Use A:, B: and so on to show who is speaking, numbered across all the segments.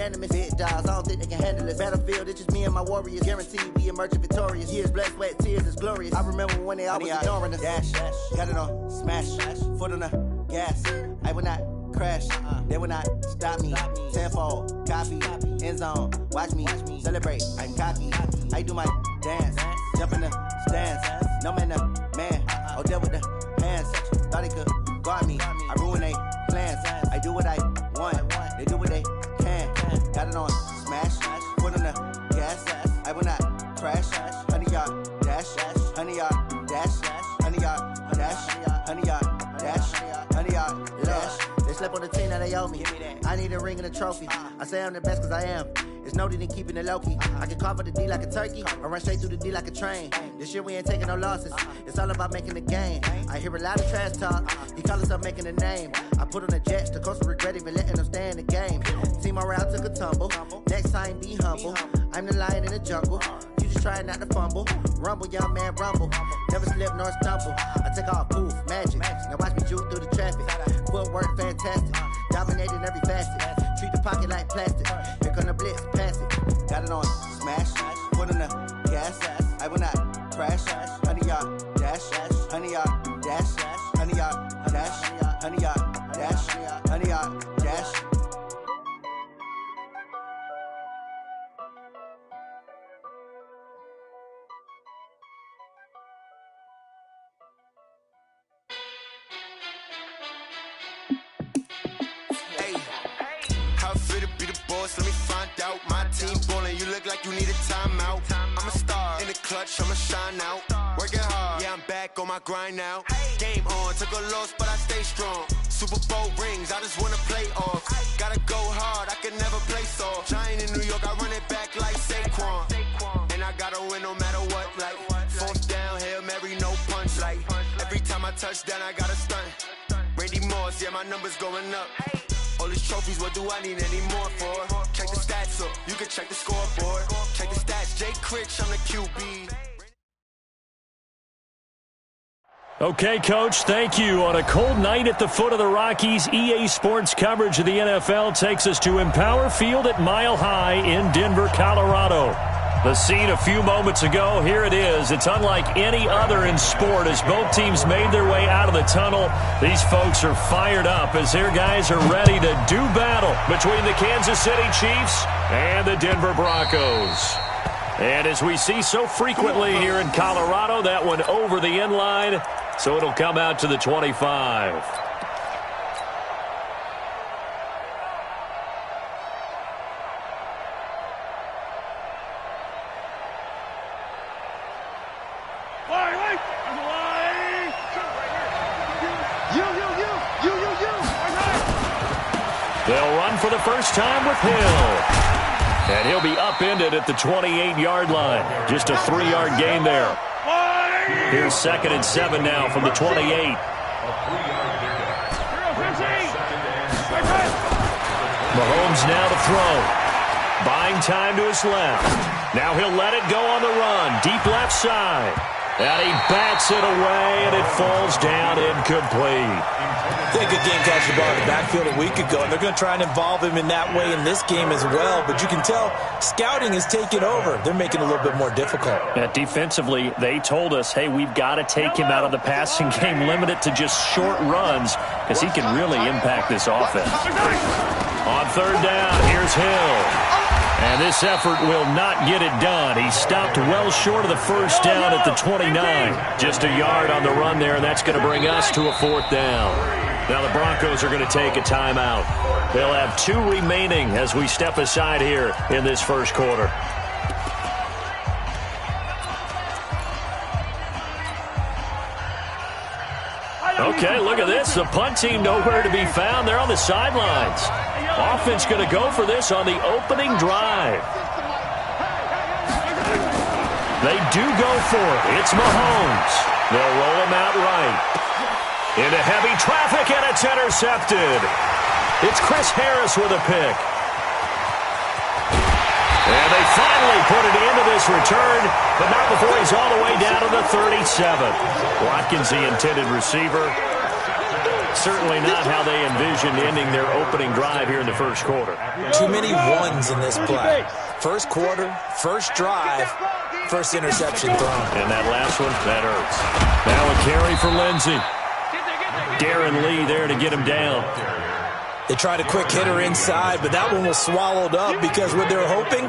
A: animus. Big dogs, I don't think they can handle this. Battlefield, it's just me and my warriors. Guaranteed we emerge victorious. Years, blood, sweat, tears, is glorious. I remember when they always ignoring us. Dash, got it on, smash, foot on the gas. I will not crash, they will not stop me. Tenfold, copy, end zone, watch me celebrate. I'm cocky, I do my dance, jump in the stands. No man, man, oh, deal with the hands. Thought he could guard me, I ruin they plans. I do what I want, they do what they can. Got it on, smash, foot on the gas. I will not crash, 100-yard dash, 100-yard dash, 100-yard dash, 100-yard dash, 100-yard dash. They slept on the team that they owe me. I need a ring and a trophy. I say I'm the best cause I am. It's noted in keeping it low-key. I can carve up the D like a turkey or run straight through the D like a train. This year we ain't taking no losses. It's all about making the game. I hear a lot of trash talk. He call himself making a name. I put on the Jets. The coach will regret even letting them stay in the game. Team morale took a tumble. Next time be humble. I'm the lion in the jungle. You just try not to fumble. Rumble, young man, rumble. Never slip nor stumble. I take off, poof, magic. Now watch me juke through the traffic. Footwork fantastic. Dominating every facet. Treat the pocket like plastic. Here come the blitz, pass it. Got it on, smash. Foot on the gas. I will not crash. 100-yard dash. 100-yard dash. 100-yard dash. 100-yard dash. 100-yard dash.
B: Let me find out. My team ballin', you look like you need a timeout. I'm a star in the clutch, I'ma shine out. Working hard, yeah, I'm back on my grind now. Game on, took a loss, but I stay strong. Super Bowl rings, I just wanna play off. Gotta go hard, I can never play soft. Giant in New York, I run it back like Saquon. And I gotta win no matter what, like fourth down, Hail Mary, no punch. Like every time I touch down, I gotta stunt. Randy Moss, yeah, my numbers going up. All these trophies, what do I need any more for? Check the stats up, you can check the scoreboard. Check the stats, Jay Critch, I'm the QB.
C: Okay, Coach, thank you. On a cold night at the foot of the Rockies, EA Sports coverage of the NFL takes us to Empower Field at Mile High in Denver, Colorado. The scene a few moments ago, here it is. It's unlike any other in sport as both teams made their way out of the tunnel. These folks are fired up as their guys are ready to do battle between the Kansas City Chiefs and the Denver Broncos. And as we see so frequently here in Colorado, that one over the end line, so it'll come out to the 25. They'll run for the first time with Hill. And he'll be upended at the 28-yard line. Just a 3-yard gain there. Here's 2nd and 7 now from the 28. Mahomes now to throw. Buying time to his left. Now he'll let it go on the run. Deep left side. And he bats it away, and it falls down incomplete.
D: They had a good game catching the ball in the backfield a week ago, and they're going to try and involve him in that way in this game as well. But you can tell scouting is taking over. They're making it a little bit more difficult.
C: Yeah, defensively, they told us, hey, we've got to take him out of the passing game, limit it to just short runs, because he can really impact this offense. On 3rd down, here's Hill. And this effort will not get it done. He stopped well short of the first down at the 29. Just a yard on the run there, and that's going to bring us to a 4th down. Now the Broncos are going to take a timeout. They'll have 2 remaining as we step aside here in this first quarter. Okay, look at this. The punt team nowhere to be found. They're on the sidelines. Offense going to go for this on the opening drive. They do go for it. It's Mahomes. They'll roll him out right. Into heavy traffic, and it's intercepted. It's Chris Harris with a pick. And they finally put it into this return, but not before he's all the way down to the 37. Watkins, the intended receiver. Certainly not how they envisioned ending their opening drive here in the first quarter.
D: Too many ones in this play. First quarter, first drive, first interception thrown.
C: And that last one, that hurts. Now a carry for Lindsey. Darren Lee there to get him down.
D: They tried a quick hitter inside, but that one was swallowed up because what they're hoping,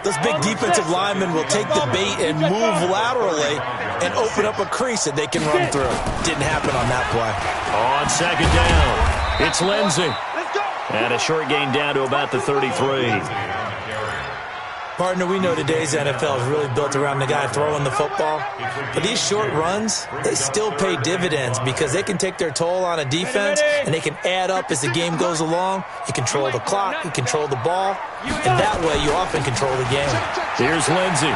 D: those big defensive linemen will take the bait and move laterally and open up a crease that they can run through. Didn't happen on that play.
C: On second down, it's Lindsey. And a short gain down to about the 33.
D: Partner, we know today's NFL is really built around the guy throwing the football. But these short runs, they still pay dividends because they can take their toll on a defense and they can add up as the game goes along. You control the clock, you control the ball, and that way you often control the game.
C: Here's Lindsey.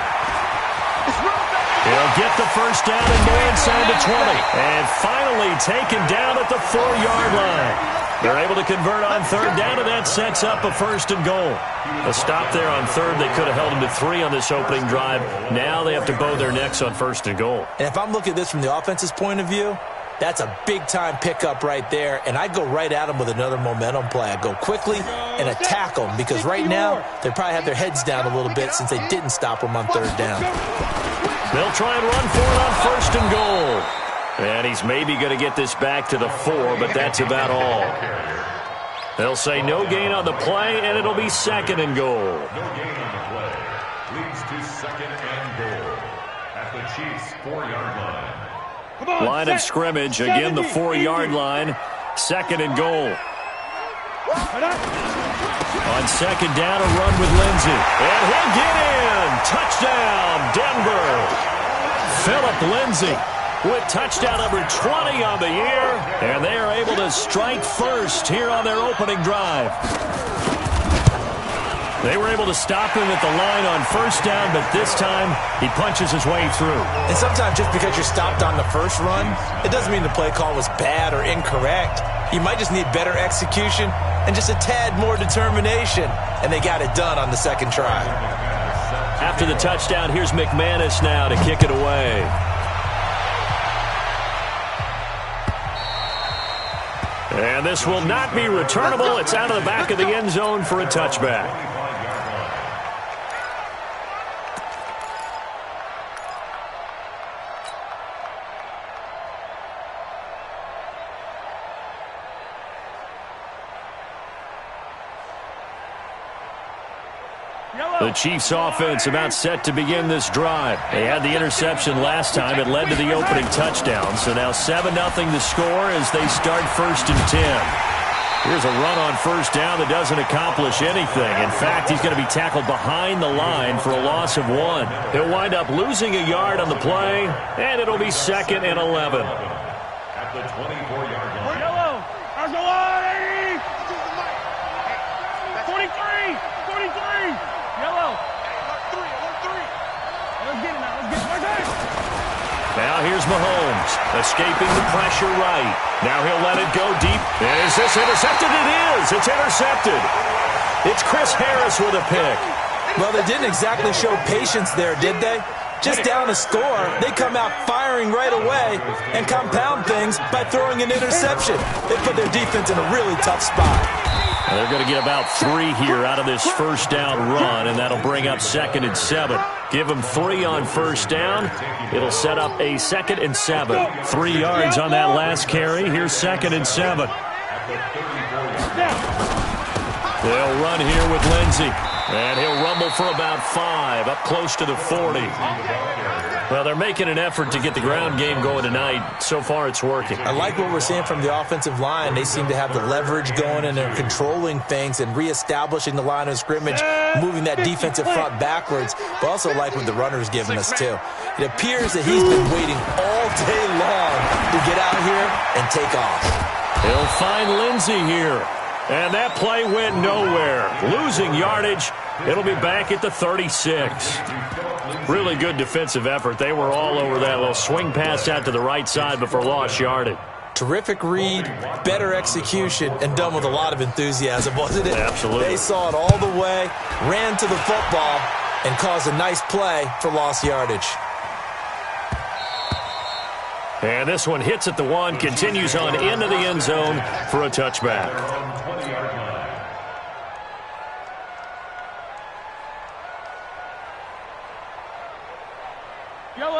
C: He'll get the first down and go inside the 20. And finally taken down at the 4-yard line. They're able to convert on third down, and that sets up a first and goal. A stop there on third. They could have held them to 3 on this opening drive. Now they have to bow their necks on first and goal.
D: And if I'm looking at this from the offense's point of view, that's a big-time pickup right there, and I go right at them with another momentum play. I go quickly and attack them because right now they probably have their heads down a little bit since they didn't stop them on third down.
C: They'll try and run for it on first and goal. And he's maybe going to get this back to the 4, but that's about all. They'll say no gain on the play, and it'll be second and goal.
E: No gain on the play. Leads to second and goal at the Chiefs' 4-yard line.
C: Line of scrimmage, again the 4-yard line. Second and goal. On second down, a run with Lindsey. And he'll get in. Touchdown, Denver. Phillip Lindsey with touchdown number 20 on the year. And they are able to strike first here on their opening drive. They were able to stop him at the line on first down, but this time he punches his way through.
D: And sometimes just because you're stopped on the first run, it doesn't mean the play call was bad or incorrect. You might just need better execution and just a tad more determination. And they got it done on the second try.
C: After the touchdown, here's McManus now to kick it away. And this will not be returnable. It's out of the back of the end zone for a touchback. The Chiefs offense about set to begin this drive. They had the interception last time. It led to the opening touchdown. So now 7-0 to score as they start first and 10. Here's a run on first down that doesn't accomplish anything. In fact, he's going to be tackled behind the line for a loss of 1. He'll wind up losing a yard on the play, and it'll be second and 11.
E: At the 24-yard line.
F: Yellow. 43. 43. Yellow. Let's get it now. Let's get it.
C: Now here's Mahomes, escaping the pressure right. Now he'll let it go deep. Is this intercepted? It is. It's intercepted. It's Chris Harris with a pick.
D: Well, they didn't exactly show patience there, did they? Just down a score, they come out firing right away and compound things by throwing an interception. They put their defense in a really tough spot.
C: Well, they're going to get about 3 here out of this first down run, and that'll bring up second and 7. Give them 3 on first down. It'll set up a second and 7. 3 yards on that last carry. Here's second and 7. They'll run here with Lindsey. And he'll rumble for about 5, up close to the 40. Well, they're making an effort to get the ground game going tonight. So far, it's working.
D: I like what we're seeing from the offensive line. They seem to have the leverage going, and they're controlling things and reestablishing the line of scrimmage, moving that defensive front backwards, but also like what the runner's giving us, too. It appears that he's been waiting all day long to get out here and take off.
C: He'll find Lindsey here. And that play went nowhere. Losing yardage. It'll be back at the 36. Really good defensive effort. They were all over that little swing pass out to the right side before lost yardage.
D: Terrific read, better execution, and done with a lot of enthusiasm, wasn't it?
C: Absolutely.
D: They saw it all the way, ran to the football, and caused a nice play for lost yardage.
C: And this one hits at the 1, continues on into the end zone for a touchback.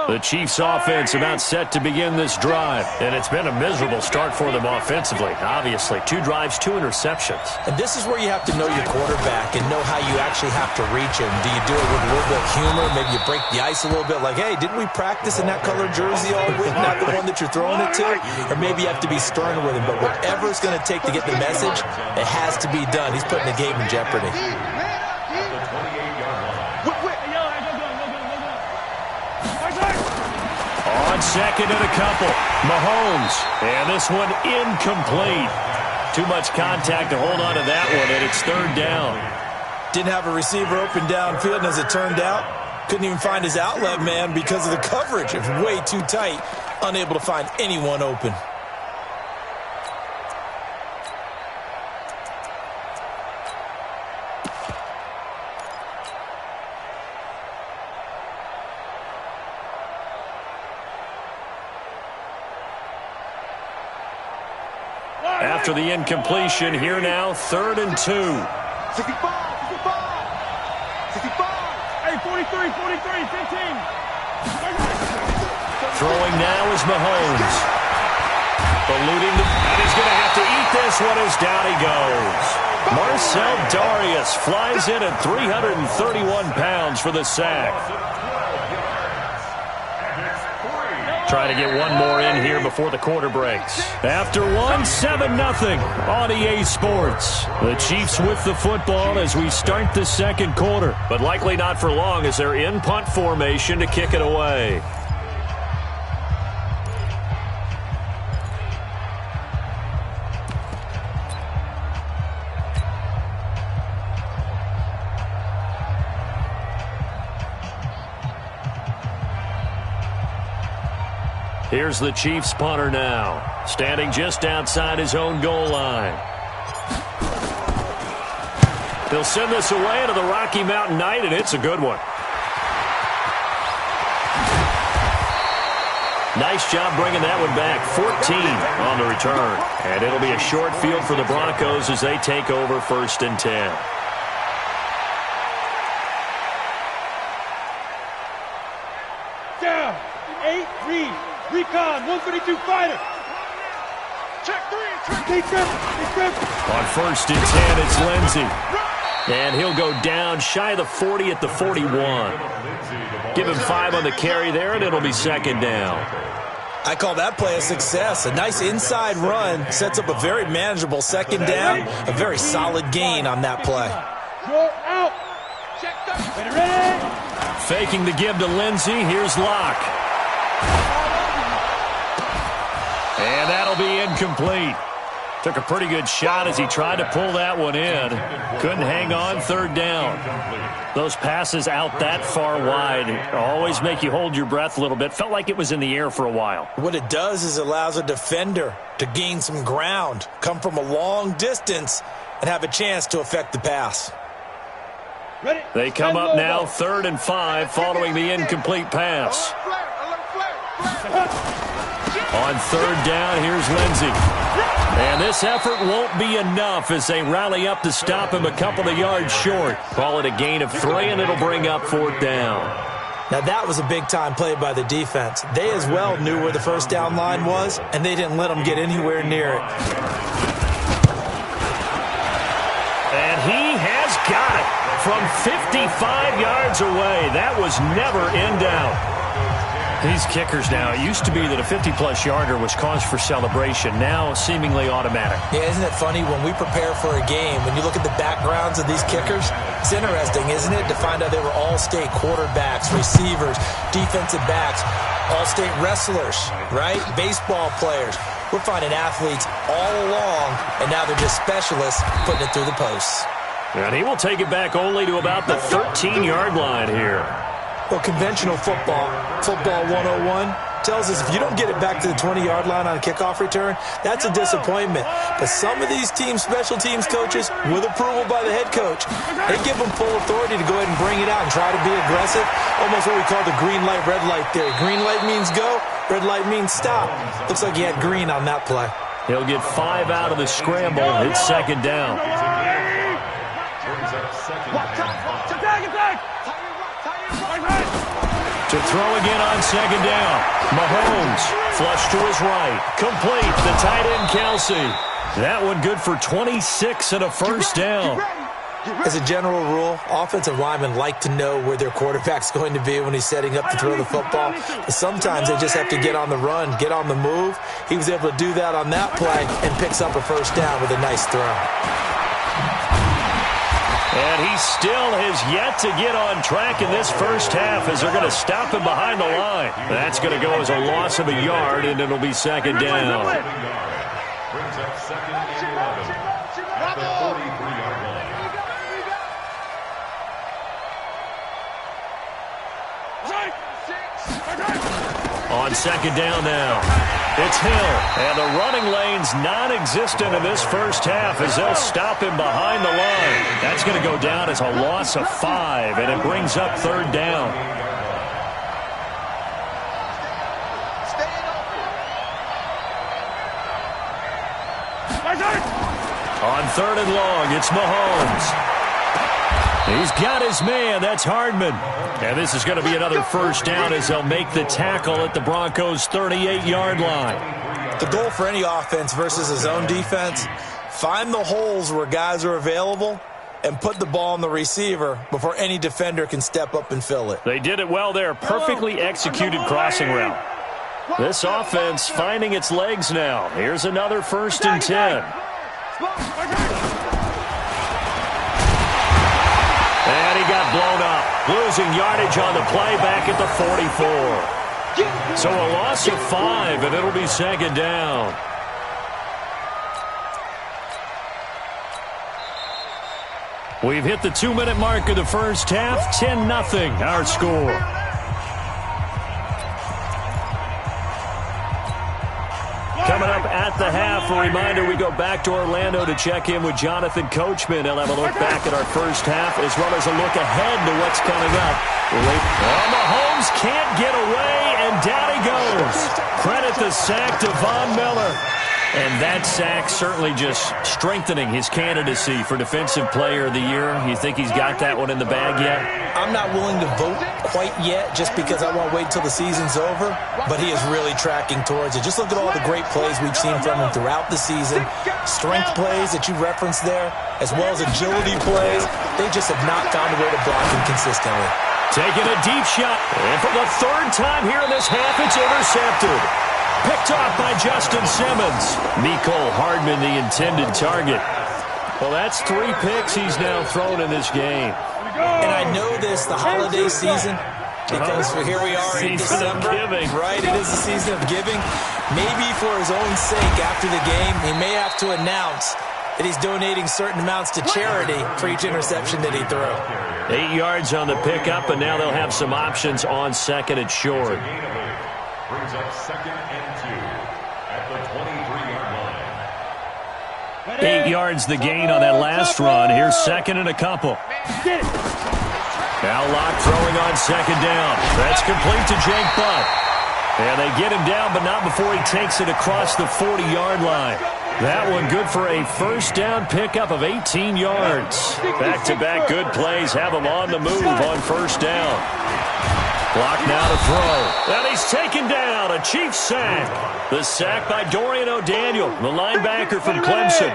C: The Chiefs offense about set to begin this drive, and it's been a miserable start for them offensively. Obviously, 2 drives, 2 interceptions.
D: And this is where you have to know your quarterback and know how you actually have to reach him. Do you do it with a little bit of humor? Maybe you break the ice a little bit like, hey, didn't we practice in that colored jersey all week, not the one that you're throwing it to? Or maybe you have to be stern with him. But whatever it's going to take to get the message, it has to be done. He's putting the game in jeopardy.
C: On second and a couple, Mahomes, and this one incomplete. Too much contact to hold on to that one, and it's 3rd down.
D: Didn't have a receiver open downfield, and as it turned out, couldn't even find his outlet man because of the coverage. It was way too tight, unable to find anyone open.
C: After the incompletion, here now, 3rd and 2.
F: 65, 65. Hey, 43, 43, 15.
C: Throwing now is Mahomes. Eluding and he's going to have to eat this one as down he goes. Marcel Darius flies in at 331 pounds for the sack. Trying to get one more in here before the quarter breaks. After 1, 7-0 on EA Sports. The Chiefs with the football as we start the second quarter. But likely not for long as they're in punt formation to kick it away. Here's the Chiefs punter now, standing just outside his own goal line. They'll send this away to the Rocky Mountain Knight, and it's a good one. Nice job bringing that one back. 14 on the return. And it'll be a short field for the Broncos as they take over 1st and 10.
F: Down. 8, read. Recon, 132 fighter. Check 3, check.
C: On 1st and 10, it's Lindsey. And he'll go down shy of the 40 at the 41. Give him 5 on the carry there, and it'll be 2nd down.
D: I call that play a success. A nice inside run sets up a very manageable 2nd down. A very solid gain on that play.
F: You're out. Check that. Ready.
C: Faking the give to Lindsey. Here's Locke. And that'll be incomplete. Took a pretty good shot as he tried to pull that one in. Couldn't hang on, 3rd down. Those passes out that far wide always make you hold your breath a little bit. Felt like it was in the air for a while.
D: What it does is it allows a defender to gain some ground, come from a long distance, and have a chance to affect the pass.
F: Ready.
C: They come up now, 3rd and 5, following the incomplete pass. On 3rd down, here's Lindsey. And this effort won't be enough as they rally up to stop him a couple of yards short. Call it a gain of 3, and it'll bring up 4th down.
D: Now, that was a big-time play by the defense. They as well knew where the 1st down line was, and they didn't let them get anywhere near it.
C: And he has got it from 55 yards away. That was never in doubt. These kickers now, it used to be that a 50-plus yarder was cause for celebration. Now, seemingly automatic.
D: Yeah, isn't it funny when we prepare for a game, when you look at the backgrounds of these kickers, it's interesting, isn't it, to find out they were all-state quarterbacks, receivers, defensive backs, all-state wrestlers, right? Baseball players. We're finding athletes all along, and now they're just specialists putting it through the posts.
C: And he will take it back only to about the 13-yard line here.
D: Well, conventional football 101, tells us if you don't get it back to the 20-yard line on a kickoff return, that's a disappointment. But some of these team special teams coaches, with approval by the head coach, they give them full authority to go ahead and bring it out and try to be aggressive, almost what we call the green light, red light theory. Green light means go, Red light means stop. Looks like he had green on that play.
C: He'll get 5 out of the scramble. It's second down. To throw again on second down. Mahomes, flush to his right. Complete, the tight end Kelsey. That one good for 26 and a first down.
D: As a general rule, offensive linemen like to know where their quarterback's going to be when he's setting up to throw the football. But sometimes they just have to get on the run, get on the move. He was able to do that on that play and picks up a first down with a nice throw.
C: And he still has yet to get on track in this first half as they're going to stop him behind the line. That's going to go as a loss of a yard, and it'll be second down.
E: Brings up second and 11 at the 43-yard line.
C: On second down now, it's Hill, and the running lane's non-existent in this first half as they'll stop him behind the line. That's going to go down as a loss of 5, and it brings up third down. On third and long, it's Mahomes. He's got his man. That's Hardman. And this is going to be another first down as they'll make the tackle at the Broncos' 38-yard line.
D: The goal for any offense versus his own defense, find the holes where guys are available and put the ball on the receiver before any defender can step up and fill it.
C: They did it well there. Perfectly executed crossing route. This offense finding its legs now. Here's another 1st and 10. And he got blown up, losing yardage on the play back at the 44. So a loss of 5, and it'll be second down. We've hit the 2-minute mark of the first half, 10-0 our score. Coming up at the half, a reminder, we go back to Orlando to check in with Jonathan Coachman. He'll have a look back at our first half as well as a look ahead to what's coming up. Mahomes can't get away, and down he goes. Credit the sack to Von Miller. And that sack certainly just strengthening his candidacy for Defensive Player of the Year. You think he's got that one in the bag yet?
D: I'm not willing to vote quite yet just because I want to wait till the season's over, but he is really tracking towards it. Just look at all the great plays we've seen from him throughout the season. Strength plays that you referenced there, as well as agility plays. They just have not found a way to block him consistently.
C: Taking a deep shot, and for the 3rd time here in this half, it's intercepted. Picked off by Justin Simmons. Mecole Hardman, the intended target. Well, that's 3 picks he's now thrown in this game.
D: And I know this, the holiday season, because here we are in December. Right, it is the season of giving. Maybe for his own sake after the game, he may have to announce that he's donating certain amounts to charity for each interception that he threw.
C: 8 yards on the pickup, and now they'll have some options on second and short.
E: Brings up second and 2 at the 23-yard line.
C: 8 yards the gain on that last run. Here's second and a couple. Now Locke throwing on second down. That's complete to Jake Butt. And they get him down, but not before he takes it across the 40-yard line. That one good for a first down pickup of 18 yards. Back-to-back good plays have him on the move on first down. Clock now to throw. And he's taken down. A Chiefs sack. The sack by Dorian O'Daniel, the linebacker from Clemson.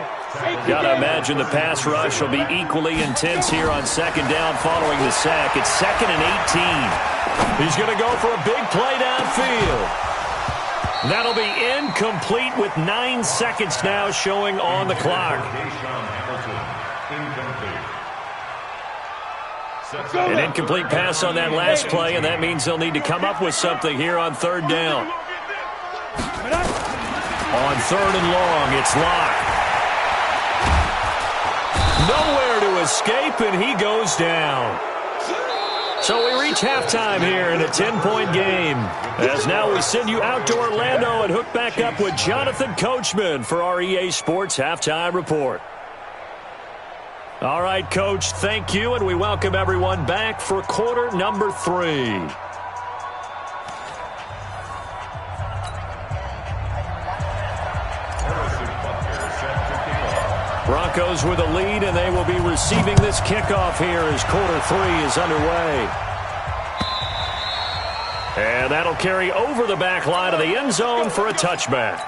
C: Gotta imagine the pass rush will be equally intense here on second down following the sack. It's 2nd and 18. He's gonna go for a big play downfield. That'll be incomplete with 9 seconds now showing on the clock. An incomplete pass on that last play, and that means they'll need to come up with something here on third down. On third and long, it's Locke. Nowhere to escape, and he goes down. So we reach halftime here in a 10-point game. As now we send you out to Orlando and hook back up with Jonathan Coachman for our EA Sports Halftime Report. All right, Coach, thank you, and we welcome everyone back for quarter number 3. Broncos with a lead, and they will be receiving this kickoff here as quarter 3 is underway. And that'll carry over the back line of the end zone for a touchback.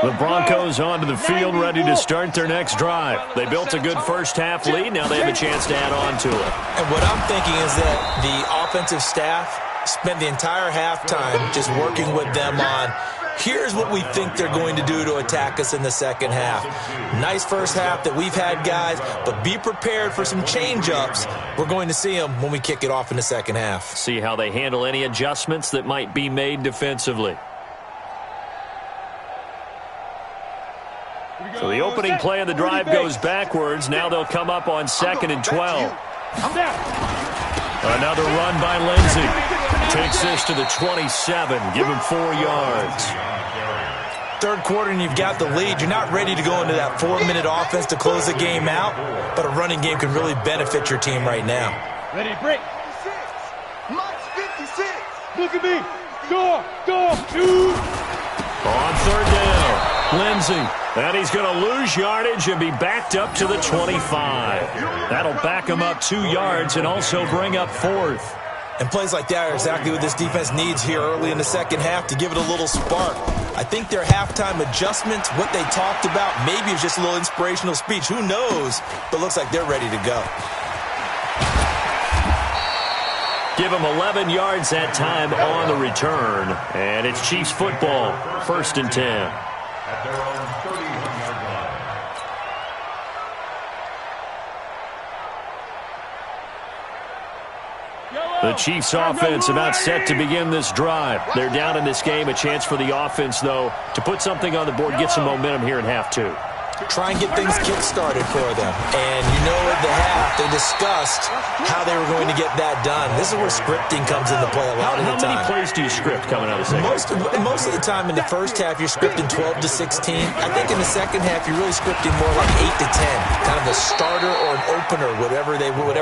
C: The Broncos onto the field ready to start their next drive. They built a good first-half lead. Now they have a chance to add on to it.
D: And what I'm thinking is that the offensive staff spent the entire halftime just working with them on, here's what we think they're going to do to attack us in the second half. Nice first half that we've had, guys, but be prepared for some change-ups. We're going to see them when we kick it off in the second half.
C: See how they handle any adjustments that might be made defensively. So the opening play of the drive goes backwards. Now they'll come up on 2nd and 12. Another run by Lindsey. Takes this to the 27. Give him 4 yards.
D: Third quarter and you've got the lead. You're not ready to go into that 4-minute offense to close the game out, but a running game can really benefit your team right now.
F: Ready, break. Max 56. Look at me. Go, shoot.
C: On 3rd down. Lindsey. And he's going to lose yardage and be backed up to the 25. That'll back him up 2 yards and also bring up 4th.
D: And plays like that are exactly what this defense needs here early in the second half to give it a little spark. I think their halftime adjustments, what they talked about, maybe it's just a little inspirational speech. Who knows? But looks like they're ready to go.
C: Give him 11 yards that time on the return. And it's Chiefs football, 1st and 10.
E: At their own 31-yard line.
C: The Chiefs offense about set to begin this drive. They're down in this game. A chance for the offense, though, to put something on the board, get some momentum here in half 2.
D: Try and get things kick-started for them. And you know at the half, they discussed how they were going to get that done. This is where scripting comes into play a lot of the time.
C: How many plays do you script coming out of the second?
D: Most of the time in the first half, you're scripting 12 to 16. I think in the second half, you're really scripting more like 8 to 10. Kind of a starter or an opener, whatever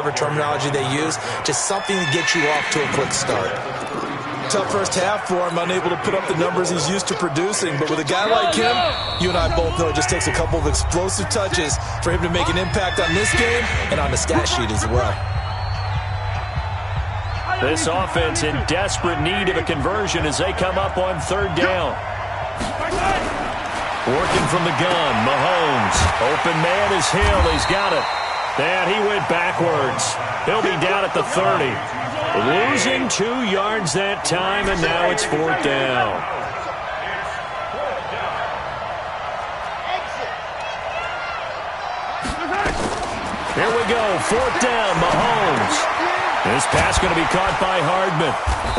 D: terminology they use. Just something to get you off to a quick start. Tough first half for him, unable to put up the numbers he's used to producing. But with a guy like him, you and I both know it just takes a couple of explosive touches for him to make an impact on this game and on the stat sheet as well.
C: This offense in desperate need of a conversion as they come up on 3rd down. Working from the gun, Mahomes. Open man is Hill. He's got it. And he went backwards. He'll be down at the 30. Losing 2 yards that time, and now it's 4th down. Here we go, 4th down, Mahomes. This pass going to be caught by Hardman.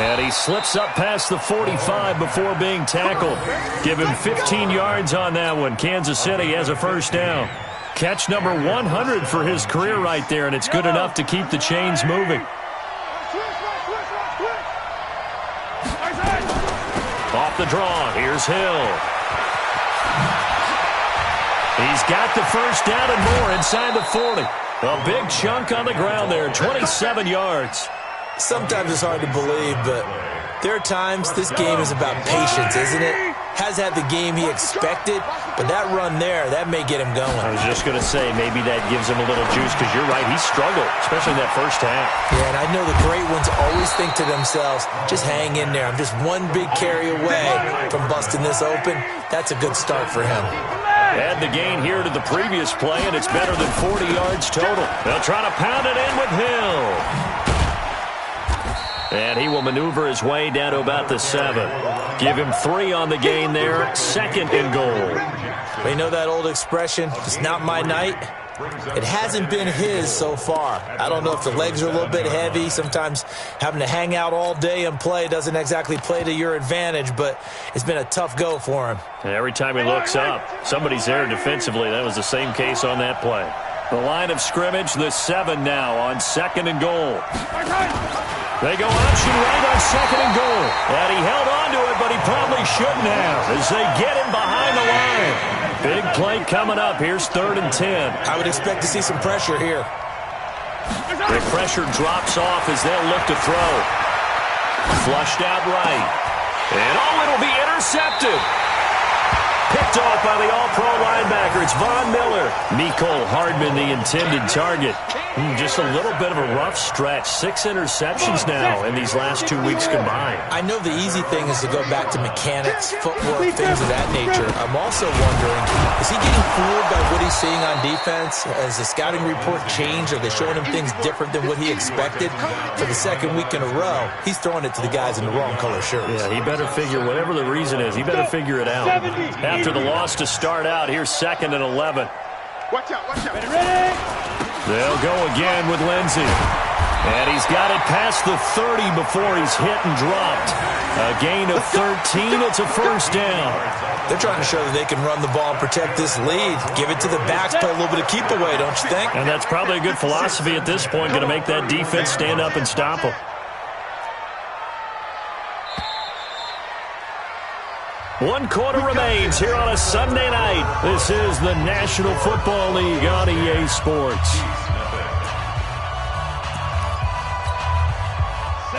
C: And he slips up past the 45 before being tackled. Give him 15 yards on that one. Kansas City has a 1st down. Catch number 100 for his career right there, and it's good enough to keep the chains moving. Off the draw, here's Hill. He's got the 1st down and more inside the 40. A big chunk on the ground there, 27 yards.
D: Sometimes it's hard to believe, but there are times this game is about patience, isn't it? Has had the game he expected, but that run there, that may get him going.
C: I was just going to say, maybe that gives him a little juice, because you're right, he struggled, especially in that first half.
D: Yeah, and I know the great ones always think to themselves, just hang in there. I'm just one big carry away from busting this open. That's a good start for him.
C: Add the gain here to the previous play, and it's better than 40 yards total. They'll try to pound it in with Hill. And he will maneuver his way down to about the 7. Give him 3 on the gain there. 2nd and goal.
D: You know that old expression, it's not my night? It hasn't been his so far. I don't know if the legs are a little bit heavy. Sometimes having to hang out all day and play doesn't exactly play to your advantage, but it's been a tough go for him.
C: And every time he looks up, somebody's there defensively. That was the same case on that play. The line of scrimmage, the 7 now on 2nd and goal. They go option right on 2nd and goal. And he held on to it, but he probably shouldn't have as they get him behind the line. Big play coming up. Here's 3rd and 10.
D: I would expect to see some pressure here.
C: The pressure drops off as they'll look to throw. Flushed out right. And it'll be intercepted. Picked off by the All-Pro linebacker. It's Von Miller. Mecole Hardman, the intended target. Just a little bit of a rough stretch. 6 interceptions now in these last 2 weeks combined.
D: I know the easy thing is to go back to mechanics, footwork, things of that nature. I'm also wondering, is he getting fooled by what he's seeing on defense? Has the scouting report changed? Are they showing him things different than what he expected? For the second week in a row, he's throwing it to the guys in the wrong color shirts.
C: Yeah, he better figure, whatever the reason is, he better figure it out. After the loss to start out, here's 2nd and 11.
F: Watch out, watch out. Ready?
C: They'll go again with Lindsey. And he's got it past the 30 before he's hit and dropped. A gain of 13. It's a first down.
D: They're trying to show that they can run the ball and protect this lead. Give it to the backs, play a little bit of keep away, don't you think?
C: And that's probably a good philosophy at this point, going to make that defense stand up and stop them. One quarter remains here on a Sunday night. This is the National Football League on EA Sports.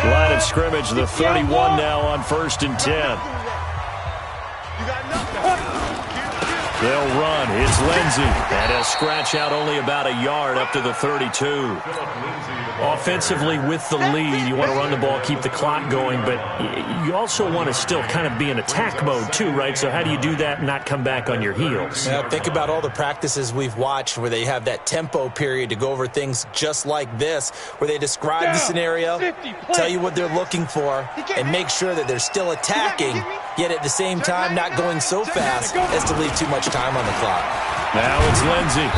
C: Line of scrimmage, the 31 now on 1st and 10. They'll run. It's Lindsey. And he'll scratch out only about a yard up to the 32. Offensively with the lead, you want to run the ball, keep the clock going, but you also want to still kind of be in attack mode too, right? So how do you do that and not come back on your heels?
D: Yeah, think about all the practices we've watched where they have that tempo period to go over things just like this, where they describe the scenario, tell you what they're looking for, and make sure that they're still attacking, yet at the same time not going so fast as to leave too much time on the clock.
C: Now it's Lindsey.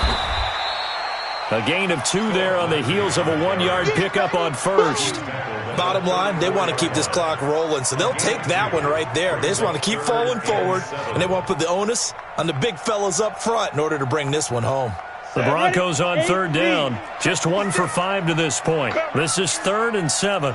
C: A gain of 2 there on the heels of a 1-yard pickup on 1st.
D: Bottom line, they want to keep this clock rolling, so they'll take that one right there. They just want to keep falling forward, and they want to put the onus on the big fellas up front in order to bring this one home.
C: The Broncos on 3rd down. Just 1 for 5 to this point. This is 3rd and 7.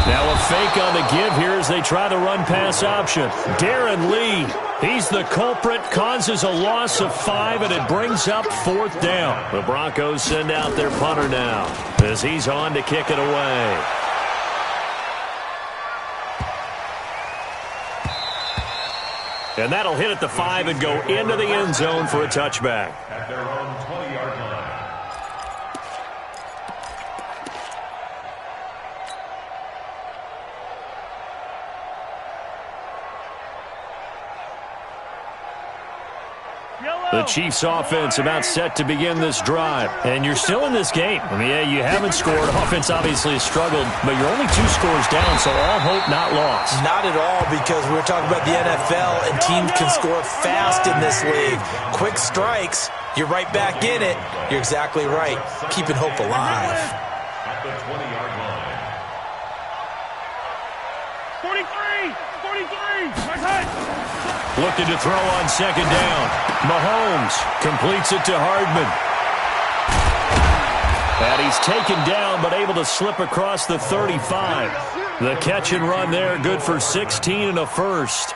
C: Now a fake on the give here as they try the run-pass option. Darren Lee, he's the culprit, causes a loss of 5, and it brings up 4th down. The Broncos send out their punter now as he's on to kick it away. And that'll hit at the 5 and go into the end zone for a touchback.
E: At their own 20-yard line.
C: The Chiefs offense about set to begin this drive. And you're still in this game. I mean, yeah, you haven't scored. Offense obviously has struggled, but you're only 2 scores down, so all hope not lost.
D: Not at all, because we're talking about the NFL, and teams can score fast in this league. Quick strikes, you're right back in it. You're exactly right. Keeping hope alive.
E: At the 20-yard line.
F: 43! Right side!
C: Looking to throw on 2nd down. Mahomes completes it to Hardman. And he's taken down, but able to slip across the 35. The catch and run there, good for 16 and a first.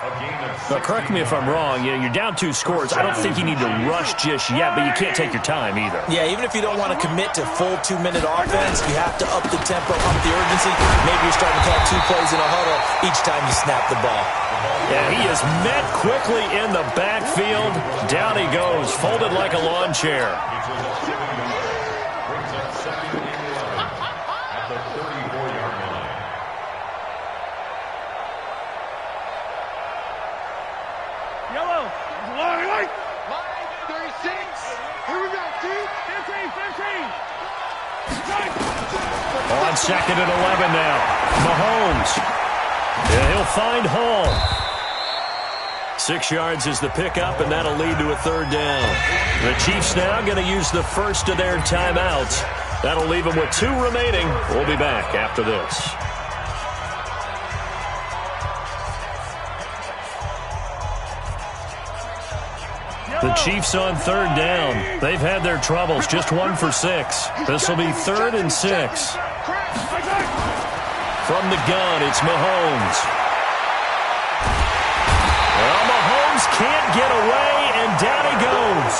C: Now, correct me if I'm wrong. You're down 2 scores. I don't think you need to rush just yet, but you can't take your time either.
D: Yeah, even if you don't want to commit to full 2-minute offense, you have to up the tempo, up the urgency. Maybe you're starting to call 2 plays in a huddle each time you snap the ball.
C: Yeah, he is met quickly in the backfield. Down he goes, folded like a lawn chair.
E: Brings up 2nd and 11 at the 34-yard line.
F: Yellow! Long right! Line 36! Here we go, dude! 15!
C: On 2nd and 11 now. Mahomes. Yeah, he'll find Hall. 6 yards is the pickup, and that'll lead to a 3rd down. The Chiefs now going to use the first of their timeouts. That'll leave them with 2 remaining. We'll be back after this. The Chiefs on 3rd down. They've had their troubles, just 1 for 6. This will be 3rd and 6. From the gun, it's Mahomes. Well, Mahomes can't get away, and down he goes.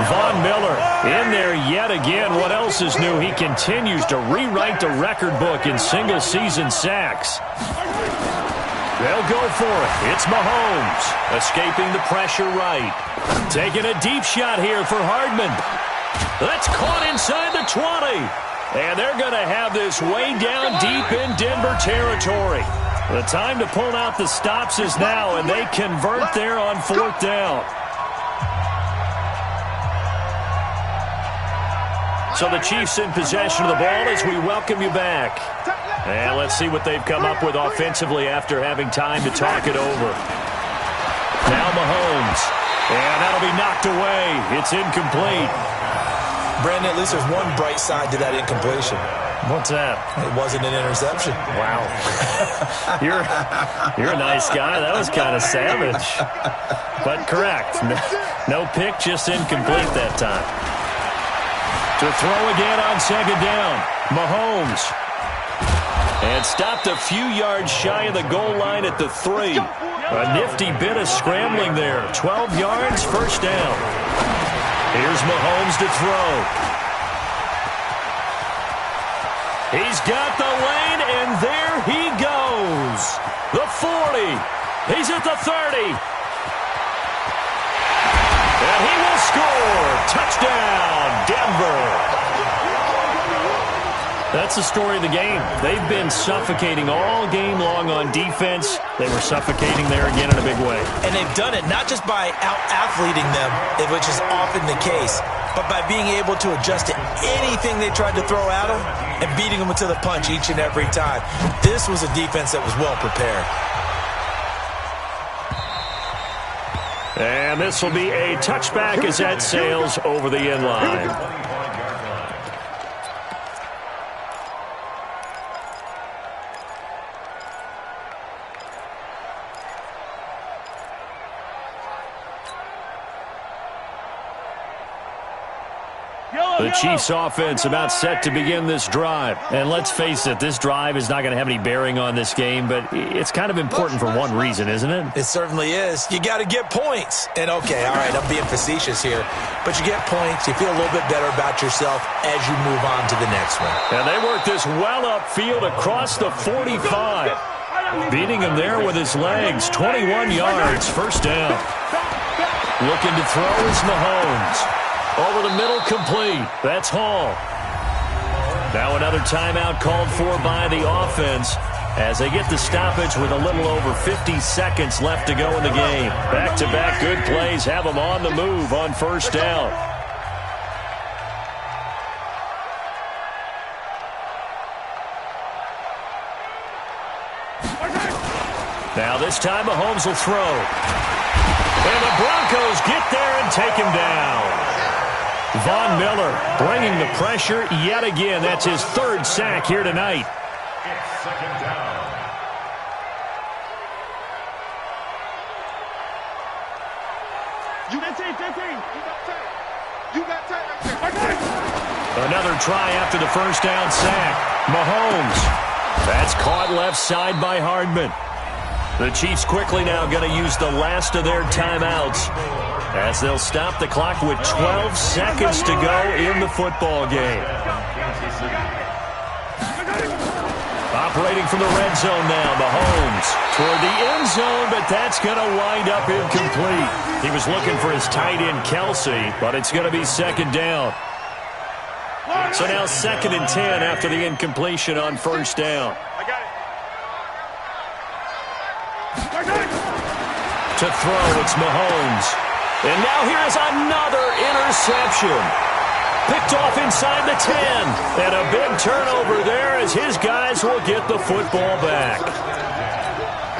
C: Von Miller in there yet again. What else is new? He continues to rewrite the record book in single-season sacks. They'll go for it. It's Mahomes, escaping the pressure right. Taking a deep shot here for Hardman. That's caught inside the 20. And they're going to have this way down deep in Denver territory. The time to pull out the stops is now, and they convert there on 4th down. So the Chiefs in possession of the ball as we welcome you back. And let's see what they've come up with offensively after having time to talk it over. Now Mahomes. And that'll be knocked away. It's incomplete.
D: Brandon, at least there's one bright side to that incompletion.
C: What's that?
D: It wasn't an interception.
C: Wow. You're a nice guy. That was kind of savage. But correct. No pick, just incomplete that time. To throw again on 2nd down. Mahomes. And stopped a few yards shy of the goal line at the 3. A nifty bit of scrambling there. 12 yards, 1st down. Here's Mahomes to throw. He's got the lane, and there he goes. The 40. He's at the 30. And he will score. Touchdown, Denver. That's the story of the game. They've been suffocating all game long on defense. They were suffocating there again in a big way.
D: And they've done it not just by out-athleting them, which is often the case, but by being able to adjust to anything they tried to throw at them and beating them to the punch each and every time. This was a defense that was well prepared.
C: And this will be a touchback as that sails over the end line. The Chiefs offense about set to begin this drive. And let's face it, this drive is not going to have any bearing on this game, but it's kind of important for one reason, isn't it?
D: It certainly is. You got to get points. And okay, all right, I'm being facetious here, but you get points, you feel a little bit better about yourself as you move on to the next one.
C: And they work this well upfield across the 45. Beating him there with his legs. 21 yards, 1st down. Looking to throw is Mahomes. Over the middle, complete. That's Hall. Now another timeout called for by the offense as they get the stoppage with a little over 50 seconds left to go in the game. Back-to-back good plays have them on the move on 1st down. Now this time Mahomes will throw. And the Broncos get there and take him down. Von Miller bringing the pressure yet again. That's his 3rd sack here tonight.
E: It's 2nd down.
F: You got tape.
C: Another try after the 1st down sack. Mahomes. That's caught left side by Hardman. The Chiefs quickly now going to use the last of their timeouts as they'll stop the clock with 12 seconds to go in the football game. Operating from the red zone now, Mahomes toward the end zone, but that's going to wind up incomplete. He was looking for his tight end, Kelsey, but it's going to be 2nd down. So now 2nd and 10 after the incompletion on 1st down. To throw, it's Mahomes. And now here is another interception. Picked off inside the 10. And a big turnover there as his guys will get the football back.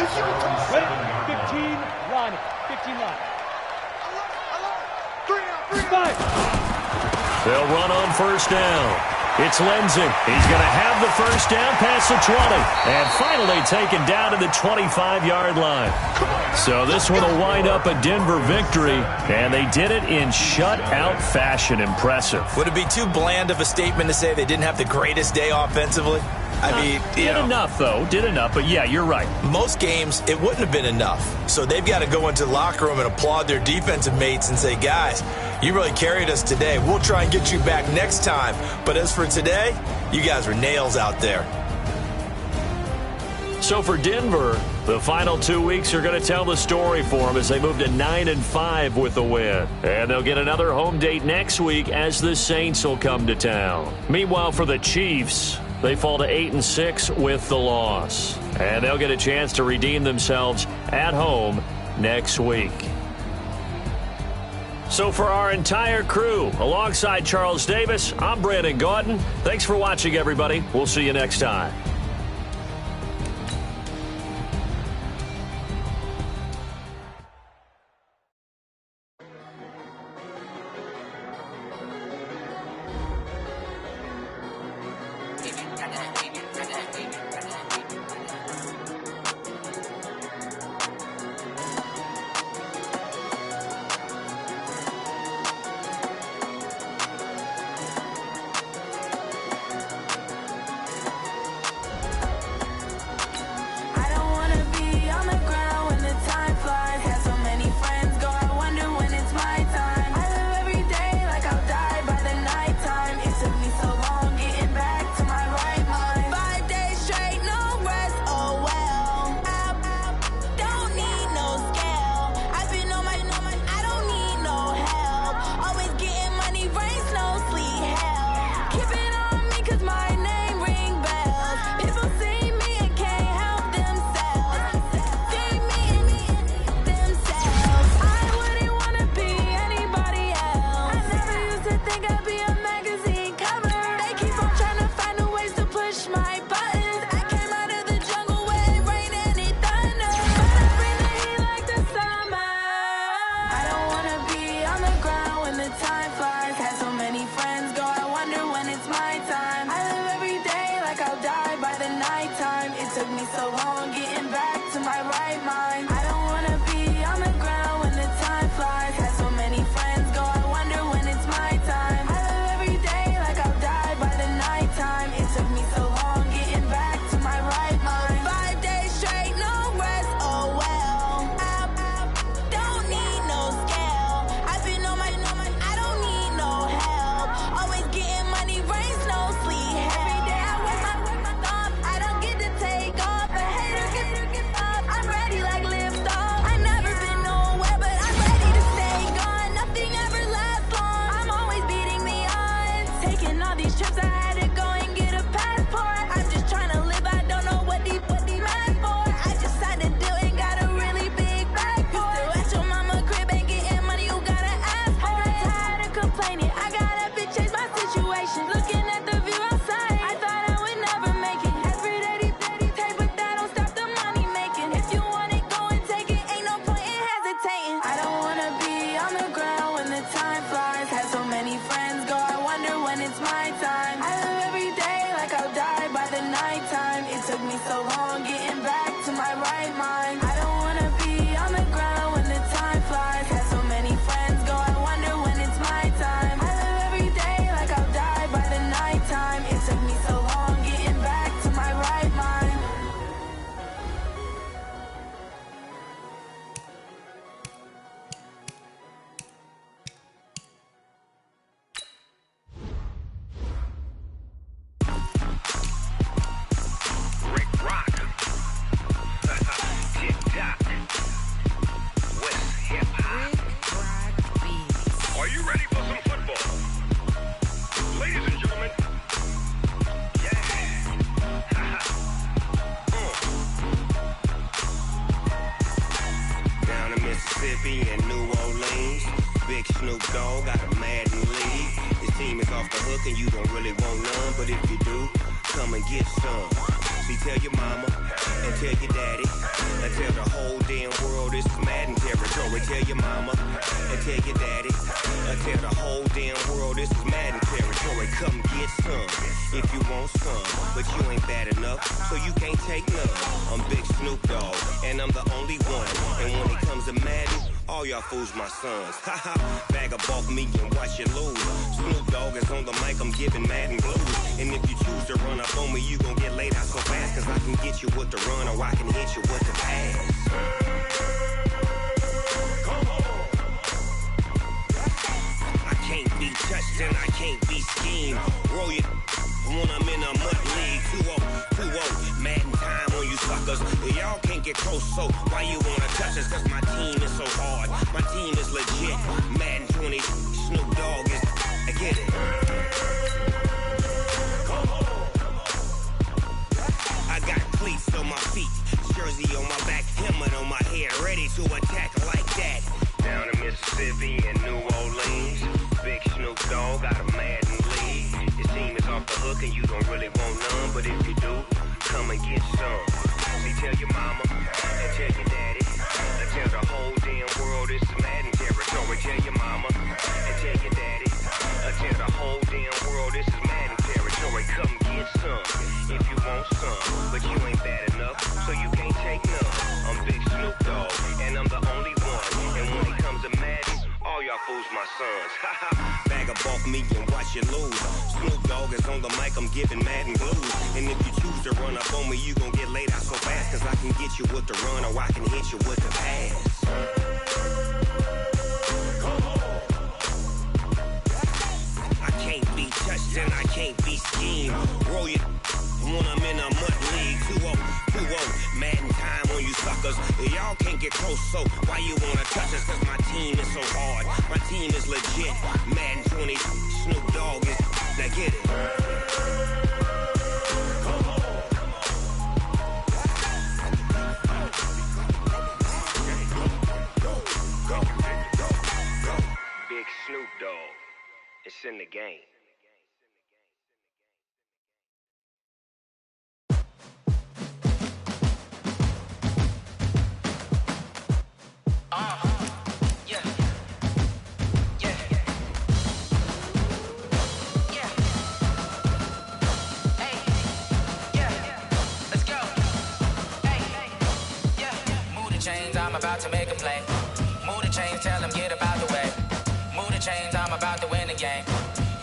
F: 15 line. 15 line. 5.
C: They'll run on 1st down. It's Lindsey. He's going to have the 1st down past the 20. And finally taken down to the 25-yard line. So this one will wind up a Denver victory. And they did it in shutout fashion. Impressive.
D: Would it be too bland of a statement to say they didn't have the greatest day offensively? I mean,
C: did enough, though. Did enough. But, yeah, you're right.
D: Most games, it wouldn't have been enough. So they've got to go into the locker room and applaud their defensive mates and say, guys, you really carried us today. We'll try and get you back next time. But as for today, you guys were nails out there.
C: So for Denver, The final 2 weeks are going to tell the story for them as they move to 9-5 with the win. And they'll get another home date next week as the Saints will come to town. Meanwhile, for the Chiefs, they fall to 8-6 with the loss. And they'll get a chance to redeem themselves at home next week. So for our entire crew, alongside Charles Davis, I'm Brandon Gaudin. Thanks for watching, everybody. We'll see you next time.
G: Mississippi and New Orleans. Big Snoop Dogg got a Madden league. His team is off the hook and you don't really want none, but if you do, come and get some. See, tell your mama and tell your daddy and tell the whole damn world this is Madden territory. Tell your mama and tell your daddy and tell the whole damn world this is Madden territory. Come get some if you want some, but you ain't bad enough, so you can't take none. I'm Big Snoop Dogg, and I'm the only one. And when it comes to Madden, all y'all fools my sons. Haha, bag up off me and watch you lose. Snoop Dogg is on the mic, I'm giving Madden blues. And if you choose to run up on me, you gon' get laid out so fast, cause I can get you with the run or I can hit you with the pass. I can't be touched and I can't be schemed. Roll you when I'm in a mud league. 2-0, Madden time on you sucker suckers. Y'all can't get close, so why you wanna touch us? Cause my team is so hard. My team is legit. Madden 20, Snoop Dogg is. I get it. I got cleats on my feet, jersey on my back, helmet on my head, ready to attack like that. Down in Mississippi and New Orleans, big Snoop Dogg got a Madden lead. Your team is off the hook and you don't really want none, but if you do, come and get some. See, tell your mama and tell your daddy, and tell the whole damn world it's Madden territory. Tell your mama and tell your daddy, and tell the whole damn world this is Madden territory. Come get some if you want some, but you ain't bad enough, so you can't take none. I'm Big Snoop Dogg, and I'm the only one. And when it comes to Madden, all y'all fools my sons. Bag a bulk me and watch you lose. Snoop Dogg is on the mic, I'm giving Madden blues. And if you choose to run up on me, you gon' get laid out so fast. Cause I can get you with the run or I can hit you with the pass. I can't be touched and I can't be schemed. Roll you when I'm in a mud league. 2-0, 2-0, Madden time on you suckers. Y'all can't get close, so why you wanna touch us? Cause my team is so hard. My team is legit. Madden 20, Snoop Dogg is. Now get it. Big Snoop Dogg. It's in the game.
H: I'm about to make a play. Move the chains, tell them get up out the way. Move the chains, I'm about to win the game.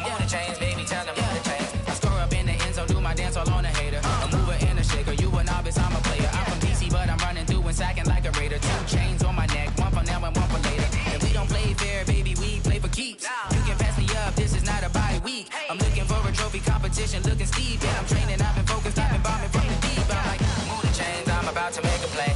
H: Move the chains, baby, tell them move the chains. I score up in the end zone, do my dance all on a hater. A mover and a shaker, you a novice, I'm a player. I'm from DC, but I'm running through and sacking like a raider. 2 chains on my neck, one for now and one for later. And we don't play fair, baby, we play for keeps. You can pass me up, this is not a bye week. I'm looking for a trophy competition, looking steep. Yeah, I'm training, I've been focused, I've been bombing from the deep. I'm like, move the chains, I'm about to make a play.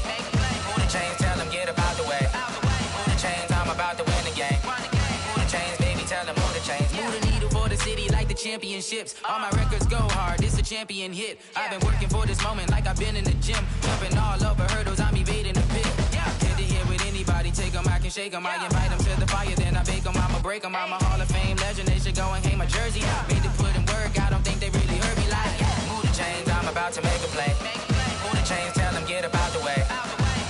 H: Move the chains, tell them get up out the way. Move the chains, I'm about to win the game. Move the chains, baby, tell them move the chains. Move the needle for the city like the championships. All my records go hard, this a champion hit. I've been working for this moment like I've been in the gym. Jumping all over hurdles, I'm evading the pit. Head to head with anybody, take them, I can shake them. I invite them to the fire, then I bake them, I'ma break them. I'm a Hall of Fame legend, they should go and hang my jersey. Made to put in work, I don't think they really heard me like. Move the chains, I'm about to make a play. Move the chains, tell them get up out the way.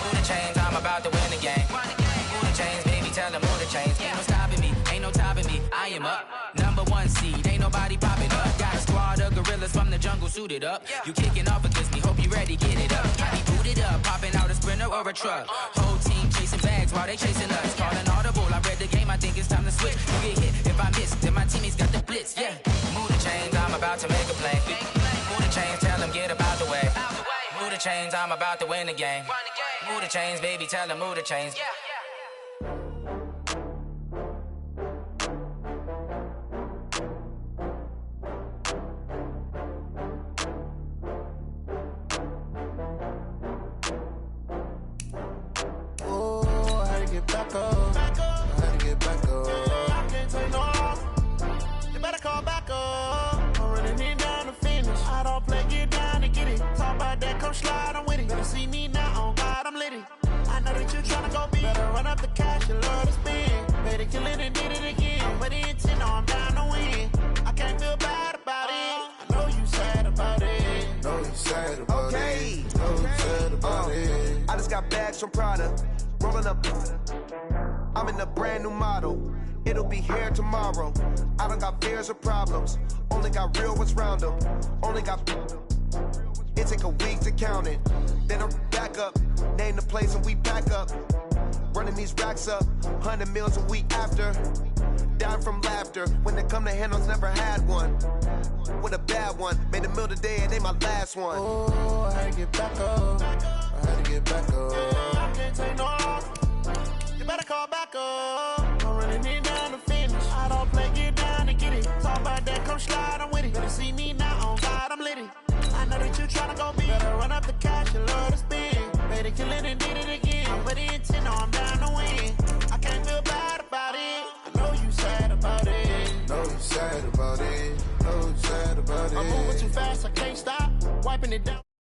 H: Move the chains, I'm about to win the game. Move the chains, baby, tell them move the chains. Ain't no stopping me, ain't no topping me. I am up, #1 seed, ain't nobody popping up. Got a squad of gorillas from the jungle suited up. You kicking off against me, hope you ready, get it up. I be booted up, popping out a Sprinter or a truck. Whole team chasing bags while they chasing us. Calling audible, I read the game, I think it's time to switch. You get hit if I miss, then my teammates got the blitz, yeah. Move the chains, I'm about to make a play. Move the chains, tell them get up out the way. Move the chains, I'm about to win the game. Move the chains, baby, tell them move the chains.
A: Get back up. I had to get back up. I can't take no loss. You better call back up. I'm running it down to finish. I don't play, get down to get it. Talk about that, come slide, I'm with it. Better see me now, on God, I'm litty. I know that you tryna go big. Better run up the cash, you love to spend. Better kill it and did it again. I'm with the intent, no, I'm down to win. I can't feel bad about it. I know you sad about it.
B: Know you sad about it. Know you sad about it. I just got bags from Prada. Rolling up, I'm in a brand new model. It'll be here tomorrow. I don't got fears or problems. Only got real ones round them. Only got. It take a week to count it. Then I'm back up. Name the place and we back up. Running these racks up. 100 meals a week after. Down from laughter. When they come to handles, never had one. With a bad one. Made a meal today and ain't my last one.
A: Oh, I had to get back up. I had to get back up. I can't take no loss. You better call back up. I'm running it down to finish. I don't play, get down to get it. Talk about that, come slide, I'm with it. Better see me now, on God, I'm litty. I know that you tryna go gon' be. Better run up the cash and love to spend. Made it killing and did it again. I put in 10, no, I'm down to win. I can't feel bad about it. I know you sad about it.
I: Know you sad about it. Know you sad about it.
A: I'm moving too fast, I can't stop. Wiping it down.